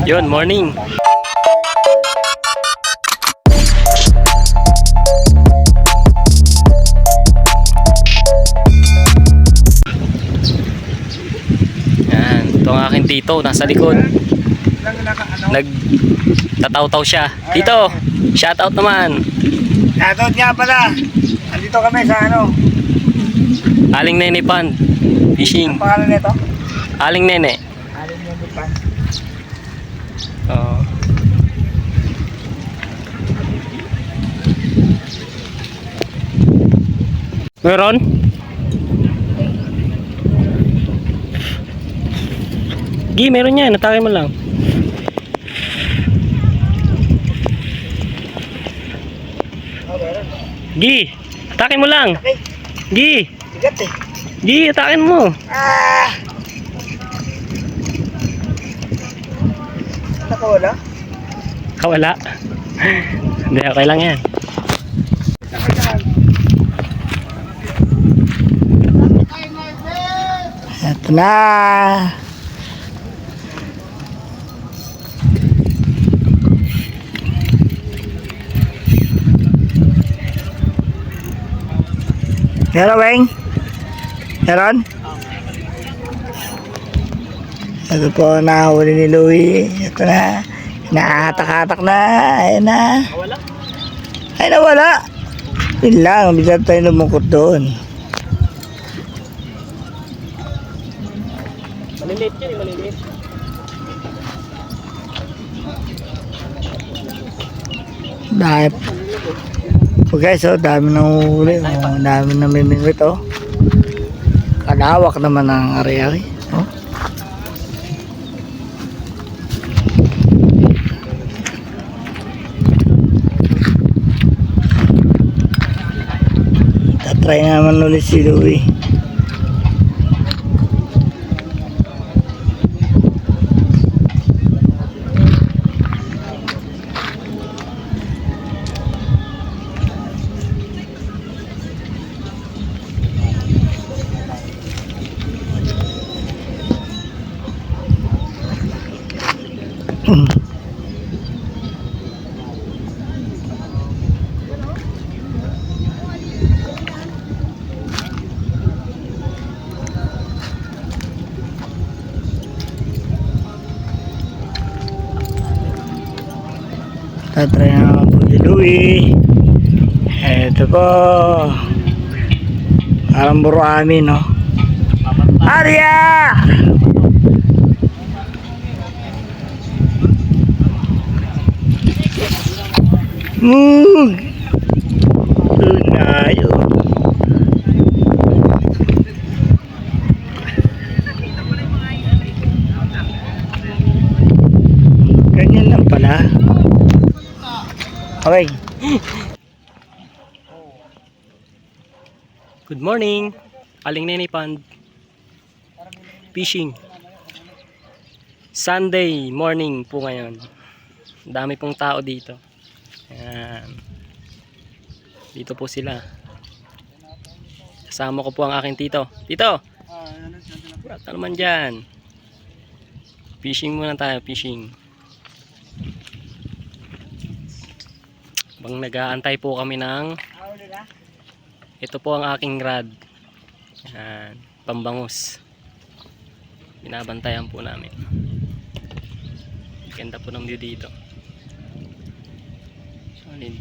Yun, morning. Yan, ito ang aking tito, nasa likod. Nagtataw-taw siya. Tito, shoutout naman. Shoutout nga pala. Andito kami sa Aling Nene Pond Fishing. Ang pangalan nito? Aling Nene. Aling Nene Pond. Oo. Meron? Gi, meron yan. Atake mo lang. Gi, atake mo lang. Okay. Gi, Bigat eh. Gi, atakin mo. Ah! Nakawala? Kawala. Hindi, okay lang yan. Ito na. Meron, Weng? Meron? Ito po, nahuli ni Louie. Ito na. Nakahatak-hatak na. Ayan na. Kawala? Ay, nawala. Yun lang, bisa tayo lumungkot doon. Maliliit yan, maliliit. Dahil po guys, dami nang huli. Dami nang mimingwit, kalawak naman ang ari-ari. Tatry naman ulit si Louie. Tatry naman po si Louie. Ito po. Parang buro amin, no? Arya! Tunayo. Ganyan lang pala. Okay. Good morning. Aling Nene Pond Fishing. Sunday morning po ngayon. Dami pong tao dito. Ayan. Dito po sila. Kasama ko po ang aking tito. Tito! Ano naman dyan? Fishing muna tayo, fishing. Bang nag-aantay po kami ng ito po ang aking rod. Ayan, pambangus. Binabantayan po namin. Ganda po ng view dito. Solid.